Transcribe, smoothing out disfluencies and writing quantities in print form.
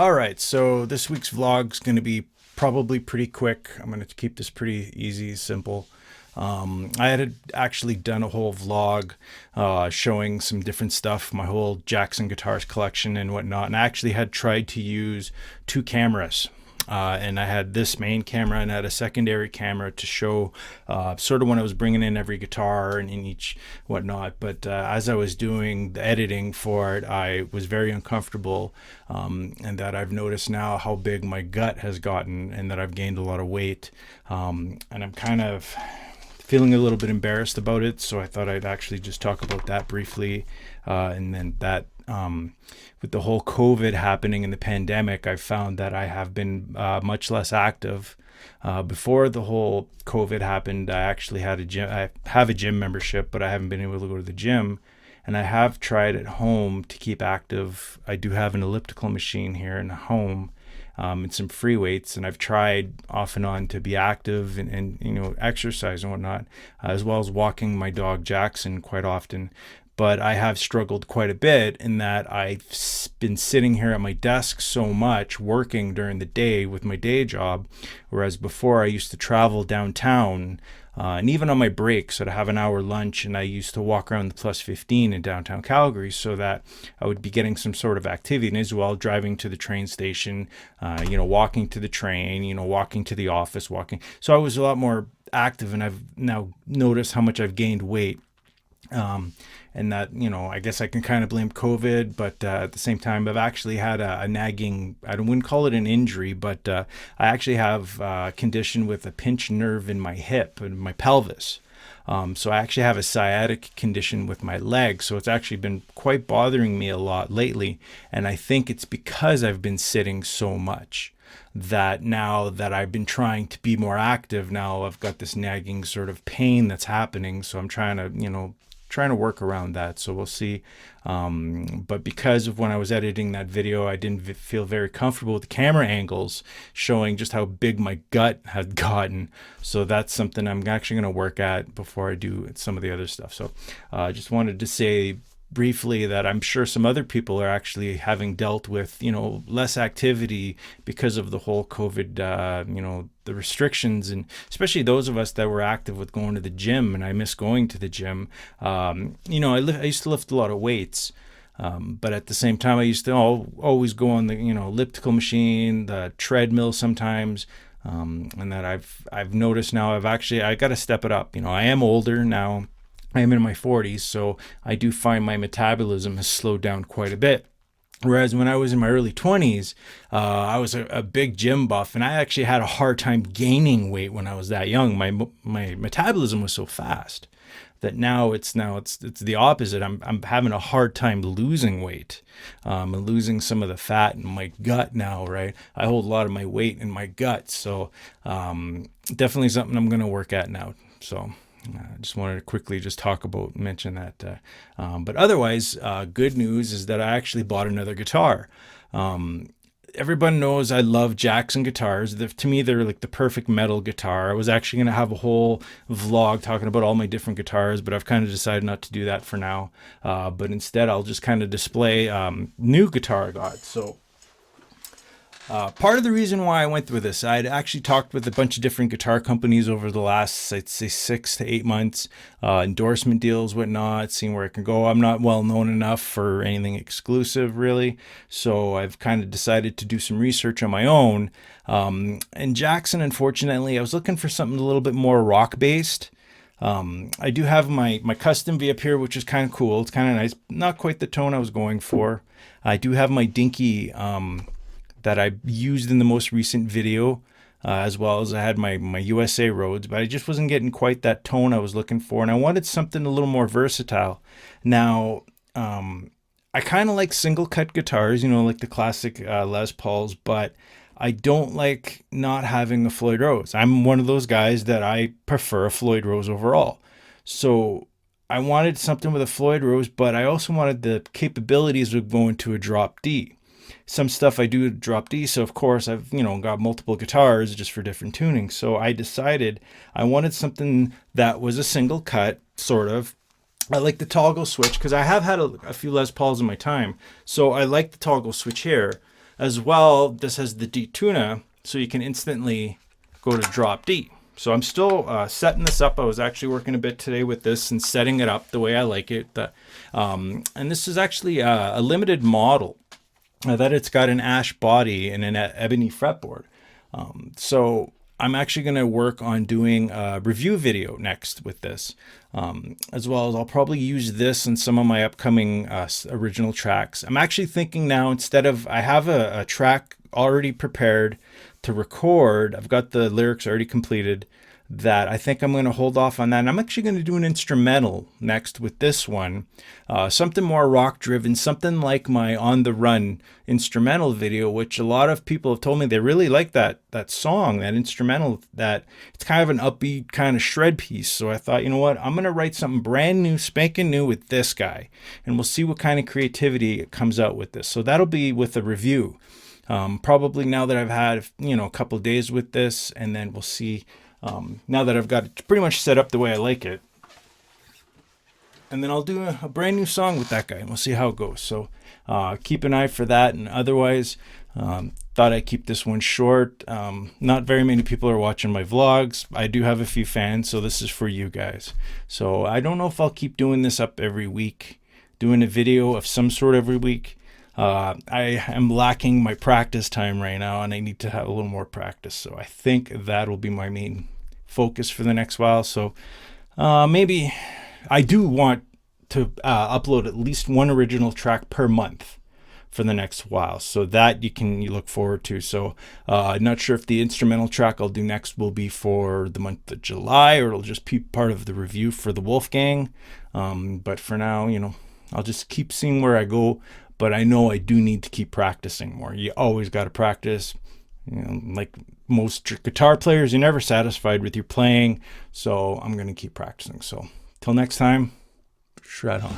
All right, so this week's vlog's going to be probably pretty quick. I'm going to keep this pretty easy, simple. I had actually done a whole vlog showing some different stuff, my whole Jackson Guitars collection and whatnot, and I actually had tried to use two cameras. And I had this main camera and I had a secondary camera to show sort of when I was bringing in every guitar and in each whatnot. But as I was doing the editing for it, I was very uncomfortable, and that I've noticed now how big my gut has gotten and that I've gained a lot of weight. And I'm kind of feeling a little bit embarrassed about it, so I thought I'd actually just talk about that briefly. And then that with the whole COVID happening in the pandemic, I found that I have been much less active. Before the whole COVID happened, I actually had a gym. I have a gym membership, but I haven't been able to go to the gym. And I have tried at home to keep active. I do have an elliptical machine here in the home, and some free weights, and I've tried off and on to be active and exercise and whatnot, as well as walking my dog Jackson quite often. But I have struggled quite a bit in that I've been sitting here at my desk so much working during the day with my day job, whereas before I used to travel downtown, and even on my breaks, I'd have an hour lunch and I used to walk around the Plus 15 in downtown Calgary so that I would be getting some sort of activity, and as well driving to the train station, walking to the train, walking to the office, walking. So I was a lot more active, and I've now noticed how much I've gained weight. And that, I guess I can kind of blame COVID, but at the same time, I've actually had a nagging, I wouldn't call it an injury, but I actually have a condition with a pinched nerve in my hip and my pelvis. So I actually have a sciatic condition with my leg. So it's actually been quite bothering me a lot lately. And I think it's because I've been sitting so much that now that I've been trying to be more active, now I've got this nagging sort of pain that's happening. So I'm trying to work around that. So we'll see. But because of when I was editing that video, I didn't feel very comfortable with the camera angles showing just how big my gut had gotten. So that's something I'm actually going to work at before I do some of the other stuff. So I just wanted to say briefly that I'm sure some other people are actually having dealt with, less activity because of the whole COVID, the restrictions, and especially those of us that were active with going to the gym. And I miss going to the gym. I used to lift a lot of weights. But at the same time, I used to always go on the, elliptical machine, the treadmill sometimes. And that I've noticed now I got to step it up. I am older now. I am in my 40s, so I do find my metabolism has slowed down quite a bit. Whereas when I was in my early 20s, I was a big gym buff, and I actually had a hard time gaining weight when I was that young. My metabolism was so fast that now it's the opposite. I'm having a hard time losing weight, and losing some of the fat in my gut now. Right, I hold a lot of my weight in my gut, so definitely something I'm going to work at now. So. I just wanted to quickly just mention that. But otherwise, good news is that I actually bought another guitar. Everyone knows I love Jackson guitars. To me, they're like the perfect metal guitar. I was actually going to have a whole vlog talking about all my different guitars, but I've kind of decided not to do that for now. But instead, I'll just kind of display new guitar I got. So. Part of the reason why I went through this, I'd actually talked with a bunch of different guitar companies over the last, I'd say, 6 to 8 months, endorsement deals, whatnot, seeing where I can go. I'm not well known enough for anything exclusive, really. So I've kind of decided to do some research on my own. And Jackson, unfortunately, I was looking for something a little bit more rock-based. I do have my custom V up here, which is kind of cool. It's kind of nice. Not quite the tone I was going for. I do have my Dinky that I used in the most recent video, as well as I had my USA Rhodes, but I just wasn't getting quite that tone I was looking for, and I wanted something a little more versatile. Now, I kind of like single cut guitars, like the classic Les Pauls, but I don't like not having a Floyd Rose. I'm one of those guys that I prefer a Floyd Rose overall. So I wanted something with a Floyd Rose, but I also wanted the capabilities of going to a drop D. Some stuff I do drop D, so of course I've got multiple guitars just for different tunings. So I decided I wanted something that was a single cut, sort of. I like the toggle switch because I have had a few Les Pauls in my time, so I like the toggle switch here. As well, this has the detuna, so you can instantly go to drop D. So I'm still setting this up. I was actually working a bit today with this and setting it up the way I like it. And this is actually a limited model that it's got an ash body and an ebony fretboard. So I'm actually going to work on doing a review video next with this, as well as I'll probably use this in some of my upcoming original tracks. I'm actually thinking now, instead of, I have a track already prepared to record, I've got the lyrics already completed, that I think I'm going to hold off on that. And I'm actually going to do an instrumental next with this one, something more rock driven, something like my On the Run instrumental video, which a lot of people have told me they really like that song, that instrumental, that it's kind of an upbeat kind of shred piece. So I thought, you know what, I'm going to write something brand new, spanking new with this guy, and we'll see what kind of creativity comes out with this. So that'll be with a review, probably now that I've had, a couple of days with this, and then we'll see. Now that I've got it pretty much set up the way I like it, and then I'll do a brand new song with that guy, and we'll see how it goes. So keep an eye for that. And otherwise, thought I'd keep this one short. Not very many people are watching my vlogs. I do have a few fans, so this is for you guys. So I don't know if I'll keep doing this up every week, doing a video of some sort every week. I am lacking my practice time right now, and I need to have a little more practice. So I think that will be my main focus for the next while. So maybe I do want to upload at least one original track per month for the next while. So that you look forward to. So I'm not sure if the instrumental track I'll do next will be for the month of July, or it'll just be part of the review for the Wolfgang. But for now, I'll just keep seeing where I go. But I know I do need to keep practicing more. You always got to practice. Like most guitar players, you're never satisfied with your playing. So I'm going to keep practicing. So till next time, shred on.